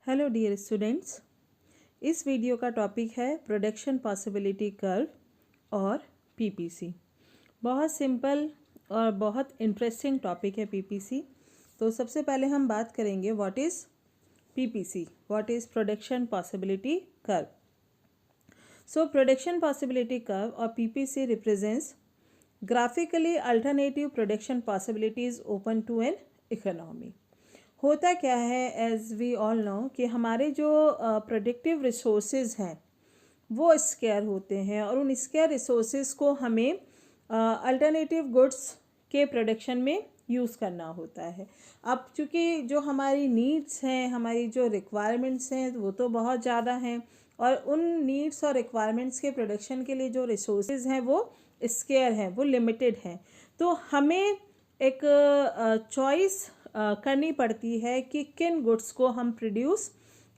Hello dear students, इस video का topic है प्रोडक्शन पॉसिबिलिटी कर्व और पीपीसी। बहुत सिंपल और बहुत इंटरेस्टिंग टॉपिक है पीपीसी। तो सबसे पहले हम बात करेंगे what is PPC, what is production possibility curve. So production possibility curve और PPC represents graphically alternative production possibilities open to an economy. होता क्या है, एज वी ऑल नो, कि हमारे जो प्रोडक्टिव रिसोर्सेज हैं वो स्केयर होते हैं और उन स्केयर रिसोर्सेज को हमें अल्टरनेटिव गुड्स के प्रोडक्शन में यूज़ करना होता है। अब चूँकि जो हमारी नीड्स हैं, हमारी जो रिक्वायरमेंट्स हैं वो तो बहुत ज़्यादा हैं और उन नीड्स और रिक्वायरमेंट्स के प्रोडक्शन के लिए जो रिसोर्सेज हैं वो स्केयर हैं, वो लिमिटेड हैं। तो हमें एक चॉइस करनी पड़ती है कि किन गुड्स को हम प्रोड्यूस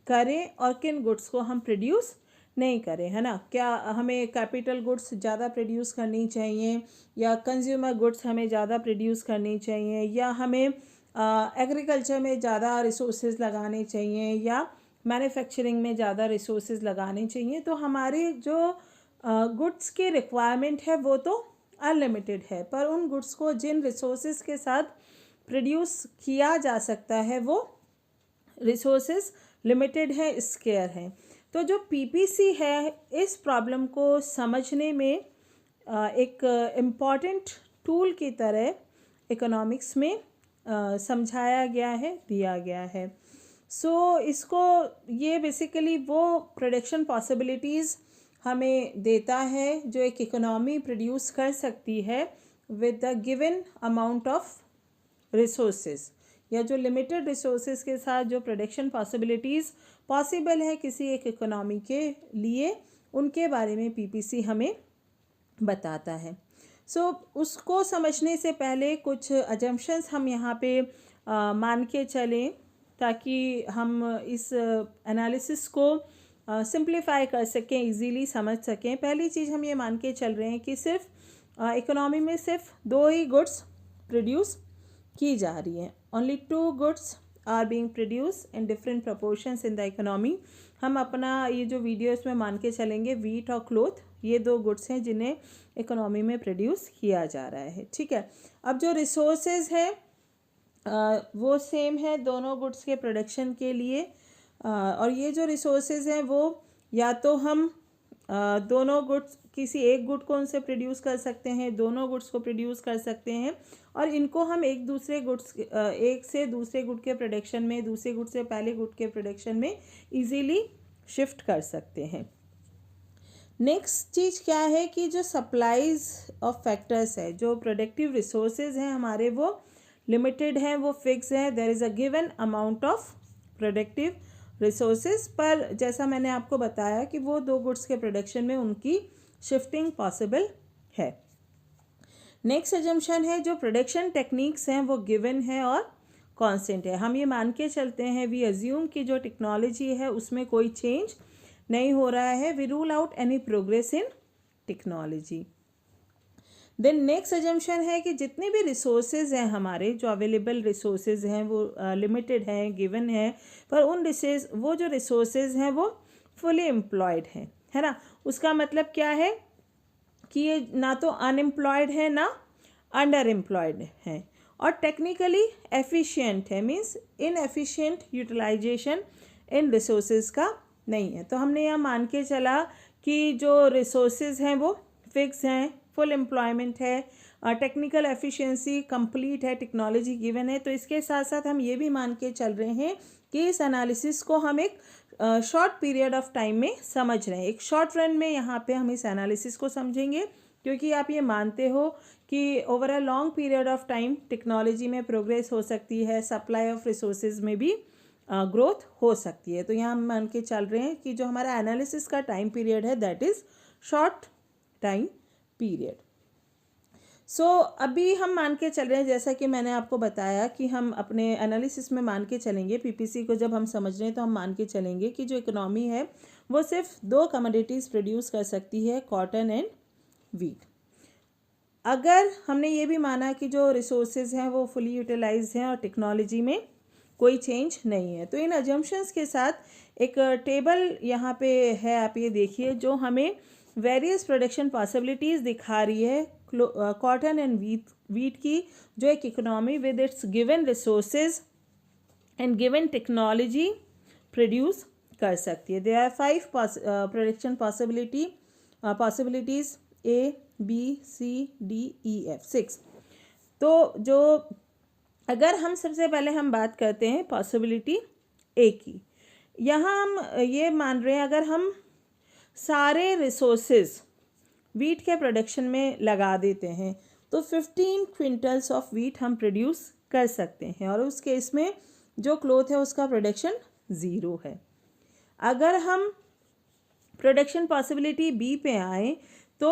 करें और किन गुड्स को हम प्रोड्यूस नहीं करें, है ना। क्या हमें कैपिटल गुड्स ज़्यादा प्रोड्यूस करनी चाहिए या कंज्यूमर गुड्स हमें ज़्यादा प्रोड्यूस करनी चाहिए या हमें एग्रीकल्चर में ज़्यादा रिसोर्सेज लगाने चाहिए या मैन्युफैक्चरिंग में ज़्यादा रिसोर्सेज लगाने चाहिए। तो हमारे जो गुड्स की रिक्वायरमेंट है वो तो अनलिमिटेड है, पर उन गुड्स को जिन रिसोर्सेज के साथ प्रोड्यूस किया जा सकता है वो रिसोर्सेज लिमिटेड है, स्केयर है। तो जो पीपीसी है, इस प्रॉब्लम को समझने में एक इम्पॉर्टेंट टूल की तरह इकोनॉमिक्स में समझाया गया है, दिया गया है। सो इसको ये बेसिकली वो प्रोडक्शन पॉसिबिलिटीज़ हमें देता है जो एक इकोनॉमी प्रोड्यूस कर सकती है with the given amount of resources, या जो लिमिटेड रिसोर्सेज के साथ जो प्रोडक्शन पॉसिबिलिटीज़ पॉसिबल है किसी एक इकोनॉमी के लिए, उनके बारे में पीपीसी हमें बताता है। सो उसको समझने से पहले कुछ अजम्पशंस हम यहाँ पे मान के चलें ताकि हम इस एनालिसिस को सिंप्लीफाई कर सकें, इजीली समझ सकें। पहली चीज़ हम ये मान के चल रहे हैं कि सिर्फ इकोनॉमी में सिर्फ दो ही गुड्स प्रोड्यूस की जा रही है। Only two goods are being produce in different proportions in the economy. हम अपना ये जो वीडियो इसमें मान के चलेंगे वीट और क्लोथ, ये दो गुड्स हैं जिन्हें इकोनॉमी में प्रोड्यूस किया जा रहा है, ठीक है। अब जो रिसोर्सेज हैं वो सेम है दोनों गुड्स के प्रोडक्शन के लिए, और ये जो रिसोर्सेज हैं वो या तो हम दोनों गुड्स, किसी एक गुड को उनसे प्रोड्यूस कर सकते हैं, दोनों गुड्स को प्रोड्यूस कर सकते हैं और इनको हम एक दूसरे गुड्स एक से दूसरे गुड के प्रोडक्शन में, दूसरे गुड से पहले गुड के प्रोडक्शन में इजीली शिफ्ट कर सकते हैं। नेक्स्ट चीज़ क्या है कि जो सप्लाईज ऑफ फैक्टर्स है, जो प्रोडक्टिव रिसोर्सेज हैं हमारे वो लिमिटेड हैं, वो फिक्स हैं। There is a given amount of productive resources, पर जैसा मैंने आपको बताया कि वो दो गुड्स के प्रोडक्शन में उनकी शिफ्टिंग पॉसिबल है। नेक्स्ट अजम्पशन है जो प्रोडक्शन टेक्निक्स हैं वो गिवन है और कांस्टेंट है। हम ये मान के चलते हैं, वी अज्यूम कि जो टेक्नोलॉजी है उसमें कोई चेंज नहीं हो रहा है। We rule out any progress in technology. Then next assumption है कि जितने भी रिसोर्सेज हैं हमारे, जो अवेलेबल रिसोर्सेज हैं वो लिमिटेड हैं, गिवन है, पर वो जो रिसोर्सेज हैं वो फुली एम्प्लॉयड हैं, है ना। उसका मतलब क्या है कि ये ना तो अनएम्प्लॉयड है ना अंडर एम्प्लॉयड है, और टेक्निकली एफिशिएंट है, मीन्स इनएफिशिएंट यूटिलाइजेशन इन रिसोर्सेज का नहीं है। तो हमने यह मान के चला कि जो रिसोर्सेज हैं वो फिक्स हैं, फुल एम्प्लॉयमेंट है, टेक्निकल एफिशिएंसी कंप्लीट है, टेक्नोलॉजी गिवन है। तो इसके साथ साथ हम ये भी मान के चल रहे हैं कि इस एनालिसिस को हम एक शॉर्ट पीरियड ऑफ टाइम में समझ रहे हैं। एक शॉर्ट रन में यहाँ पे हम इस एनालिसिस को समझेंगे, क्योंकि आप ये मानते हो कि over a long period of time technology में प्रोग्रेस हो सकती है, सप्लाई ऑफ रिसोर्सेज में भी ग्रोथ हो सकती है। तो यहाँ हम मान के चल रहे हैं कि जो हमारा एनालिसिस का टाइम पीरियड है that is short time period. So अभी हम मान के चल रहे हैं, जैसा कि मैंने आपको बताया कि हम अपने एनालिसिस में मान के चलेंगे, पीपीसी को जब हम समझ रहे हैं तो हम मान के चलेंगे कि जो इकोनॉमी है वो सिर्फ दो कमोडिटीज़ प्रोड्यूस कर सकती है, कॉटन एंड वीट। अगर हमने ये भी माना कि जो रिसोर्सेज हैं वो फुली यूटिलाइज हैं और टेक्नोलॉजी में कोई चेंज नहीं है। तो इन अजम्पशंस के साथ एक टेबल यहाँ पे है, आप ये देखिए, जो हमें वेरियस प्रोडक्शन पॉसिबिलिटीज़ दिखा रही है कॉटन एंड वीट की, जो एक economy with its given resources and given technology produce कर सकती है। There are 5 production possibilities A, B, C, D, E, F, 6। तो जो अगर हम सबसे पहले हम बात करते हैं पॉसिबिलिटी A की, यहाँ हम ये मान रहे हैं अगर हम सारे रिसोर्सेज वीट के प्रोडक्शन में लगा देते हैं तो 15 क्विंटल्स ऑफ वीट हम प्रोड्यूस कर सकते हैं, और उस केस में जो क्लोथ है उसका प्रोडक्शन 0 है। अगर हम प्रोडक्शन पॉसिबिलिटी बी पे आए तो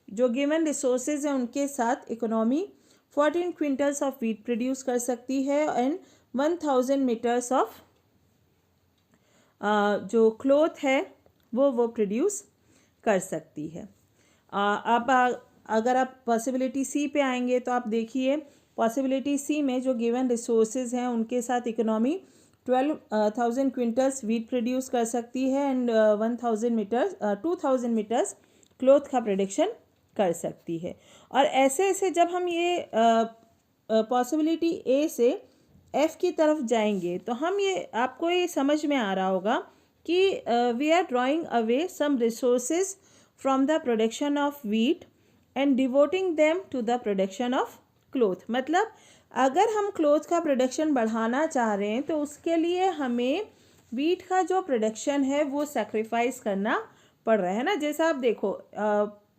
जो गिवन रिसोर्सेज हैं उनके साथ economy 14 quintals of wheat produce कर सकती है एंड 1000 मीटर्स ऑफ जो क्लोथ है वो प्रोड्यूस कर सकती है। अब अगर आप पॉसिबिलिटी सी पे आएंगे तो आप देखिए पॉसिबिलिटी सी में जो गिवन रिसोर्सेज हैं उनके साथ इकोनॉमी 12,000 क्विंटल्स वीट प्रोड्यूस कर सकती है एंड 2,000 मीटर्स क्लोथ का प्रोडक्शन कर सकती है। और ऐसे ऐसे जब हम ये पॉसिबिलिटी ए से एफ की तरफ जाएंगे तो हम ये आपको ये समझ में आ रहा होगा कि we are drawing away some resources from the production of wheat and devoting them to the production of cloth. मतलब अगर हम क्लोथ का प्रोडक्शन बढ़ाना चाह रहे हैं तो उसके लिए हमें वीट का जो प्रोडक्शन है वो सेक्रीफाइस करना पड़ रहा है ना। जैसा आप देखो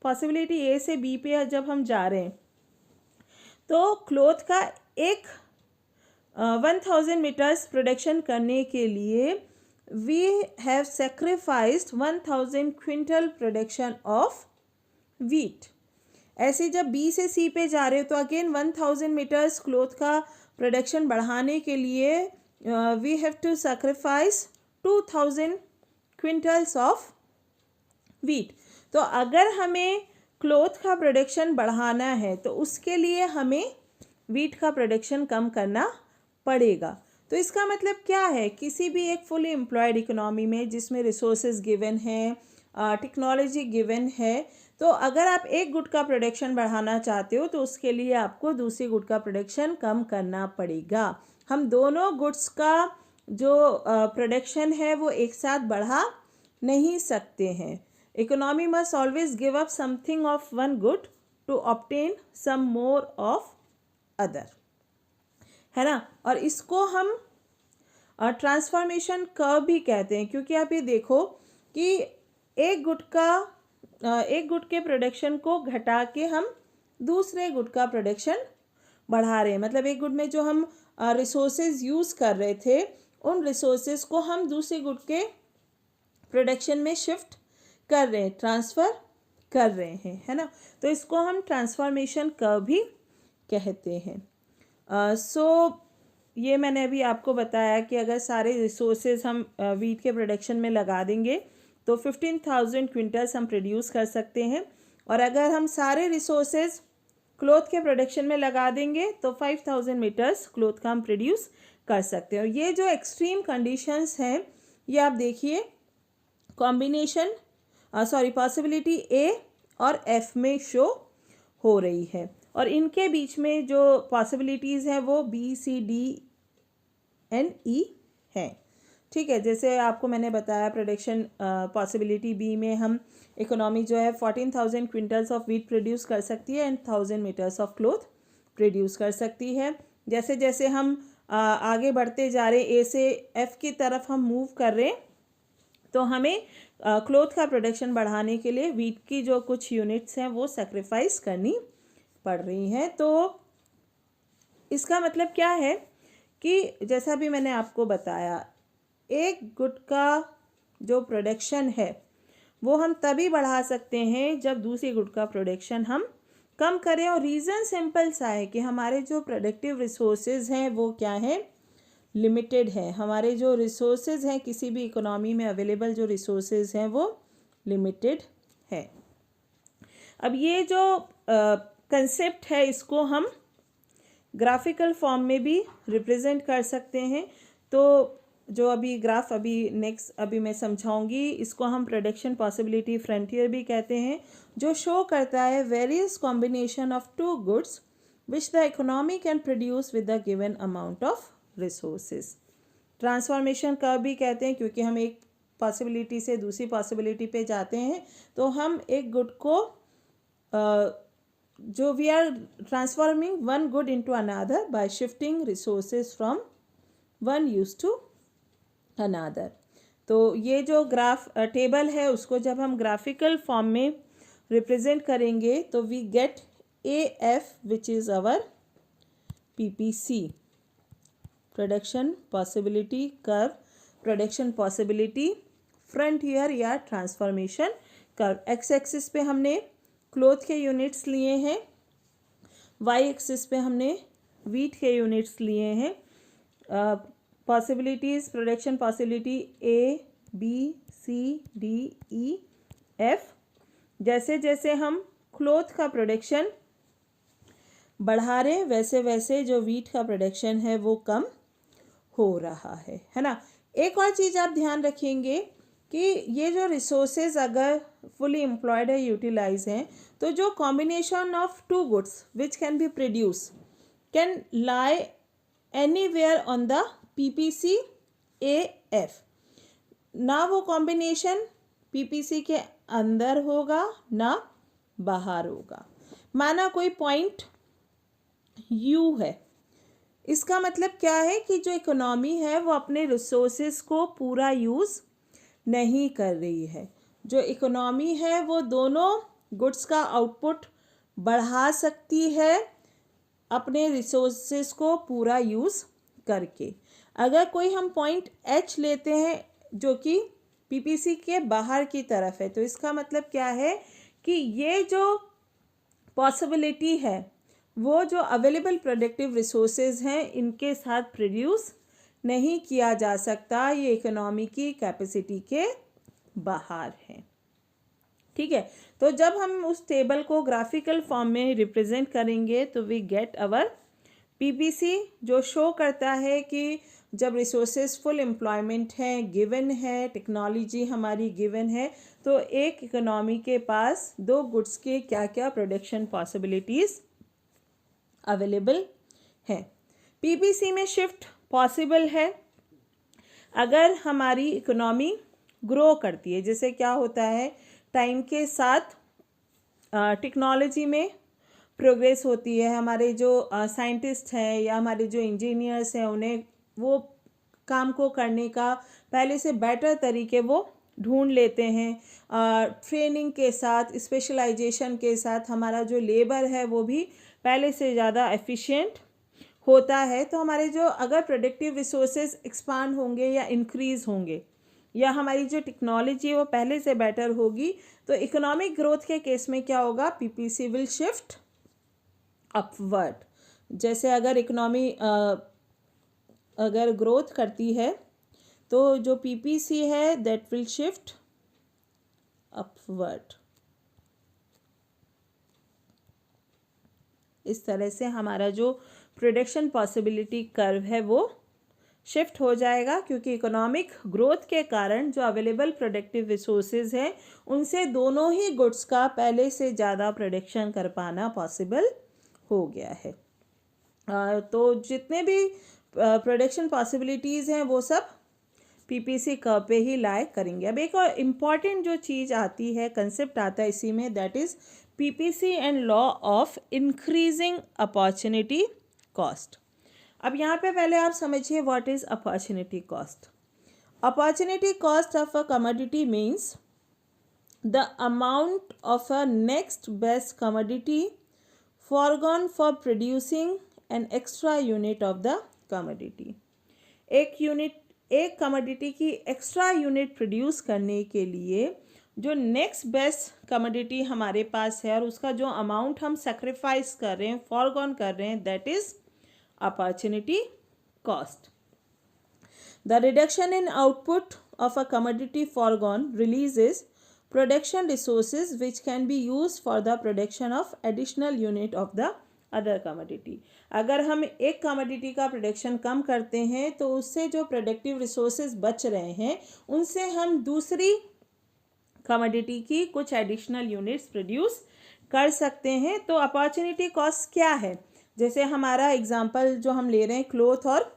पॉसिबिलिटी ए से बी पे जब हम जा रहे हैं तो क्लोथ का एक 1000 मीटर्स प्रोडक्शन करने के लिए we have sacrificed 1000 quintal production of wheat. ऐसे जब बी से सी पे जा रहे हो तो अगेन 1000 मीटर्स क्लोथ का प्रोडक्शन बढ़ाने के लिए we have to sacrifice 2000 quintals of wheat. तो अगर हमें क्लोथ का प्रोडक्शन बढ़ाना है तो उसके लिए हमें वीट का प्रोडक्शन कम करना पड़ेगा। तो इसका मतलब क्या है, किसी भी एक फुली एम्प्लॉयड इकोनॉमी में जिसमें रिसोर्सेज गिवन है, टेक्नोलॉजी गिवन है, तो अगर आप एक गुड का प्रोडक्शन बढ़ाना चाहते हो तो उसके लिए आपको दूसरी गुड का प्रोडक्शन कम करना पड़ेगा। हम दोनों गुड्स का जो प्रोडक्शन है वो एक साथ बढ़ा नहीं सकते हैं। Economy must always give up something of one good to obtain some more of other, है ना। और इसको हम ट्रांसफॉर्मेशन कर्व भी कहते हैं, क्योंकि आप ये देखो कि एक गुड के प्रोडक्शन को घटा के हम दूसरे गुड का प्रोडक्शन बढ़ा रहे हैं। मतलब एक गुड में जो हम रिसोर्सेज यूज़ कर रहे थे उन रिसोर्सेज को हम दूसरे गुड के प्रोडक्शन में शिफ्ट कर रहे हैं, ट्रांसफ़र कर रहे हैं, है ना। तो इसको हम ट्रांसफॉर्मेशन कर्व भी कहते हैं। ये मैंने अभी आपको बताया कि अगर सारे रिसोर्सेज हम वीट के प्रोडक्शन में लगा देंगे तो 15,000 क्विंटल्स हम प्रोड्यूस कर सकते हैं, और अगर हम सारे रिसोर्सेज क्लोथ के प्रोडक्शन में लगा देंगे तो 5,000 मीटर्स क्लोथ का हम प्रोड्यूस कर सकते हैं। और ये जो एक्सट्रीम कंडीशंस हैं ये आप देखिए कॉम्बिनेशन पॉसिबिलिटी ए और एफ में शो हो रही है, और इनके बीच में जो पॉसिबिलिटीज़ हैं वो बी, सी, डी एंड ई हैं। ठीक है, जैसे आपको मैंने बताया प्रोडक्शन पॉसिबिलिटी बी में हम इकोनॉमी जो है 14,000 क्विंटल्स ऑफ वीट प्रोड्यूस कर सकती है and 1000 metres of cloth produce कर सकती है। जैसे जैसे हम आगे बढ़ते जा रहे ए से एफ की तरफ हम मूव कर रहे हैं तो हमें क्लोथ का प्रोडक्शन बढ़ाने के लिए वीट की जो कुछ यूनिट्स हैं वो सेक्रीफाइस करनी पड़ रही हैं। तो इसका मतलब क्या है कि जैसा भी मैंने आपको बताया, एक गुड का जो प्रोडक्शन है वो हम तभी बढ़ा सकते हैं जब दूसरी गुड का प्रोडक्शन हम कम करें। और रीज़न सिंपल सा है कि हमारे जो प्रोडक्टिव रिसोर्सेज हैं वो क्या हैं, लिमिटेड है। हमारे जो रिसोर्सेज हैं किसी भी इकोनॉमी में अवेलेबल जो रिसोर्सेज हैं वो लिमिटेड है। अब ये जो कंसेप्ट है इसको हम ग्राफिकल फॉर्म में भी रिप्रेजेंट कर सकते हैं। तो जो अभी ग्राफ अभी मैं समझाऊंगी, इसको हम प्रोडक्शन पॉसिबिलिटी फ्रंटियर भी कहते हैं, जो शो करता है various combination of two goods which the economy can produce with the given amount of resources. Transformation curve भी कहते हैं, क्योंकि हम एक पॉसिबिलिटी से दूसरी पॉसिबिलिटी पे जाते हैं, तो हम एक गुड को जो we are transforming one good into another by shifting resources from one use to another. तो ये जो ग्राफ टेबल है, उसको जब हम ग्राफिकल फॉर्म में रिप्रेजेंट करेंगे तो we get AF which is our PPC, production possibility curve, production possibility frontier या ट्रांसफॉर्मेशन कर्व। एक्स एक्सिस पे हमने क्लोथ के यूनिट्स लिए हैं, वाई एक्सिस पे हमने वीट के यूनिट्स लिए हैं। Possibilities, production possibility ABCDEF। जैसे जैसे हम क्लोथ का प्रोडक्शन बढ़ा रहे हैं, वैसे वैसे जो वीट का प्रोडक्शन है वो कम हो रहा है ना। एक और चीज़ आप ध्यान रखेंगे कि ये जो रिसोर्सेज अगर फुली एम्प्लॉयड है, यूटिलाइज हैं, तो जो combination of two goods which can be produce can lie anywhere on the PPC AF। ना वो कॉम्बिनेशन PPC के अंदर होगा ना बाहर होगा। माना कोई पॉइंट U है, इसका मतलब क्या है कि जो इकोनॉमी है वो अपने रिसोर्सेज को पूरा यूज़ नहीं कर रही है। जो इकोनॉमी है वो दोनों गुड्स का आउटपुट बढ़ा सकती है अपने रिसोर्सेज को पूरा यूज़ करके। अगर कोई हम पॉइंट H लेते हैं जो कि PPC के बाहर की तरफ है, तो इसका मतलब क्या है कि ये जो पॉसिबिलिटी है वो जो अवेलेबल प्रोडक्टिव रिसोर्सेज हैं इनके साथ प्रोड्यूस नहीं किया जा सकता, ये इकोनॉमी की कैपेसिटी के बाहर है। ठीक है, तो जब हम उस टेबल को ग्राफिकल फॉर्म में रिप्रेजेंट करेंगे तो वी गेट अवर PPC, जो शो करता है कि जब रिसोर्सेज फुल एम्प्लॉयमेंट है, गिवन है, टेक्नोलॉजी हमारी गिवन है, तो एक इकोनॉमी के पास दो गुड्स के क्या क्या प्रोडक्शन पॉसिबिलिटीज़ अवेलेबल हैं। PPC में शिफ्ट पॉसिबल है अगर हमारी इकोनॉमी ग्रो करती है। जैसे क्या होता है, टाइम के साथ टेक्नोलॉजी में प्रोग्रेस होती है, हमारे जो साइंटिस्ट हैं या हमारे जो इंजीनियर्स हैं उन्हें वो काम को करने का पहले से बेटर तरीके वो ढूंढ लेते हैं। ट्रेनिंग के साथ, स्पेशलाइजेशन के साथ हमारा जो लेबर है वो भी पहले से ज़्यादा एफिशिएंट होता है। तो हमारे जो अगर प्रोडक्टिव रिसोर्सेज एक्सपांड होंगे या इंक्रीज़ होंगे या हमारी जो टेक्नोलॉजी है वो पहले से बेटर होगी, तो इकोनॉमिक ग्रोथ के केस में क्या होगा, PPC विल शिफ्ट अपवर्ड। जैसे अगर इकोनॉमी अगर ग्रोथ करती है तो जो PPC है दैट विल शिफ्ट अपवर्ड। इस तरह से हमारा जो प्रोडक्शन पॉसिबिलिटी कर्व है वो शिफ्ट हो जाएगा, क्योंकि इकोनॉमिक ग्रोथ के कारण जो अवेलेबल प्रोडक्टिव रिसोर्सेज हैं उनसे दोनों ही गुड्स का पहले से ज़्यादा प्रोडक्शन कर पाना पॉसिबल हो गया है। तो जितने भी प्रोडक्शन पॉसिबिलिटीज़ हैं वो सब PPC कर्व पे ही लाई करेंगे। अब एक और इम्पॉर्टेंट जो चीज़ आती है, कंसेप्ट आता है इसी में, that is PPC and law of increasing opportunity cost. अब यहाँ पे पहले आप समझिए what is opportunity cost. Opportunity cost of a commodity means the amount of a next best commodity foregone for producing an extra unit of the commodity। एक commodity की extra unit produce करने के लिए जो नेक्स्ट बेस्ट कमोडिटी हमारे पास है और उसका जो अमाउंट हम सेक्रीफाइस कर रहे हैं, फॉरगॉन कर रहे हैं, that is opportunity cost. The reduction in output of a commodity foregone releases production resources which can be used for the production of additional unit of the other commodity. अगर हम एक commodity का production कम करते हैं तो उससे जो productive resources बच रहे हैं उनसे हम दूसरी कमोडिटी की कुछ एडिशनल यूनिट्स प्रोड्यूस कर सकते हैं। तो अपॉर्चुनिटी कॉस्ट क्या है? जैसे हमारा एग्जांपल जो हम ले रहे हैं क्लोथ और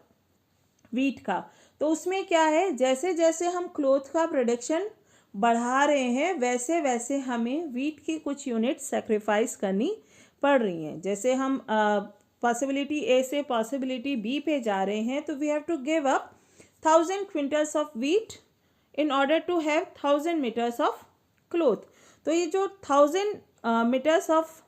वीट का, तो उसमें क्या है, जैसे जैसे हम क्लोथ का प्रोडक्शन बढ़ा रहे हैं वैसे वैसे हमें वीट की कुछ यूनिट सेक्रीफाइस करनी पड़ रही हैं। जैसे हम पॉसिबिलिटी ए से पॉसिबिलिटी बी पे जा रहे हैं तो we have to give up 1000 quintals of wheat in order to have 1000 metres of cloth. तो ये जो 1000 मीटर्स ऑफ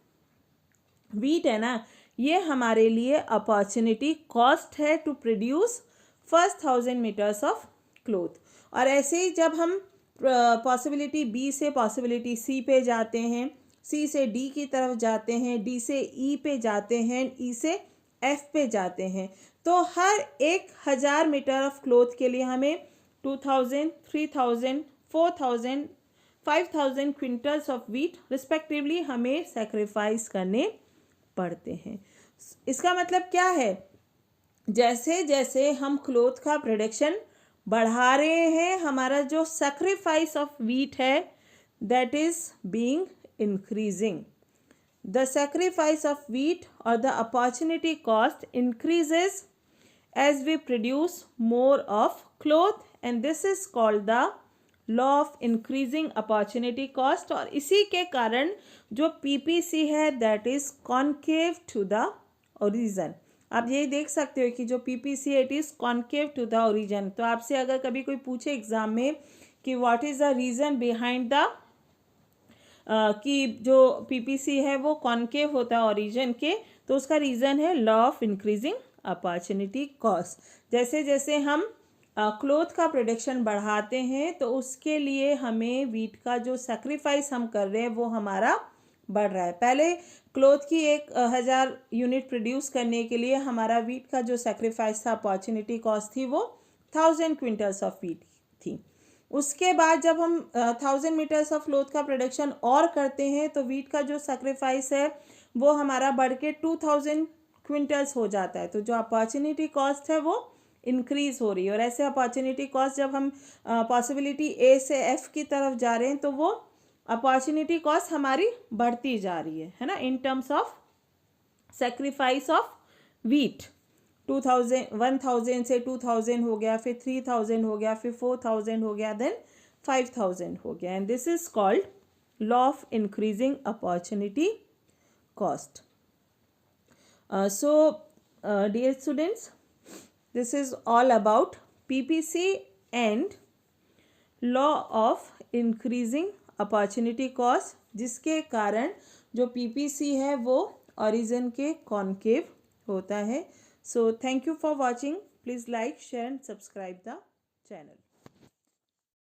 वीट है ना, ये हमारे लिए अपॉर्चुनिटी कॉस्ट है to produce first 1000 metres of cloth. और ऐसे ही जब हम पॉसिबिलिटी बी से पॉसिबिलिटी सी पे जाते हैं, सी से डी की तरफ जाते हैं, डी से ई पे जाते हैं, ई से एफ पे जाते हैं, तो हर 1000 मीटर ऑफ क्लोथ के लिए हमें 2000, 3000, 4000, 5000 क्विंटल्स ऑफ वीट रिस्पेक्टिवली हमें सेक्रीफाइस करने पड़ते हैं। इसका मतलब क्या है, जैसे जैसे हम क्लोथ का प्रोडक्शन बढ़ा रहे हैं हमारा जो सेक्रीफाइस ऑफ वीट है that is being increasing. The sacrifice of wheat और the opportunity cost increases as we produce more of cloth and this is called the law of increasing opportunity cost. और इसी के कारण जो PPC है that is concave to the origin. आप यही देख सकते हो कि जो PPC it is concave to the origin. तो आपसे अगर कभी कोई पूछे एग्जाम में कि what is the reason behind the कि जो पीपीसी है वो कॉन्केव होता है ओरिजिन के, तो उसका रीजन है law of increasing opportunity cost. जैसे जैसे हम क्लोथ का प्रोडक्शन बढ़ाते हैं तो उसके लिए हमें वीट का जो सेक्रीफाइस हम कर रहे हैं वो हमारा बढ़ रहा है। पहले क्लोथ की 1000 यूनिट प्रोड्यूस करने के लिए हमारा वीट का जो सेक्रीफाइस था अपॉर्चुनिटी कॉस्ट थी वो 1000 क्विंटल्स ऑफ वीट थी। उसके बाद जब हम 1000 मीटर्स ऑफ क्लोथ का प्रोडक्शन और करते हैं तो वीट का जो सेक्रीफाइस है वो हमारा बढ़ के 2000 क्विंटल्स हो जाता है। तो जो अपॉर्चुनिटी कॉस्ट है वो इंक्रीज हो रही है। और ऐसे अपॉर्चुनिटी कॉस्ट जब हम पॉसिबिलिटी ए से एफ की तरफ जा रहे हैं तो वो अपॉर्चुनिटी कॉस्ट हमारी बढ़ती जा रही है ना, in terms of sacrifice of wheat. 1000 से 2000 हो गया, फिर 3000 हो गया, फिर 4000 हो गया, देन 5000 हो गया, and this is called law of increasing opportunity cost. So dear students, this is all about PPC and law of increasing opportunity cost, जिसके कारण जो PPC है वो ओरिजिन के कॉन्केव होता है। So thank you for watching. Please like, share and subscribe the channel.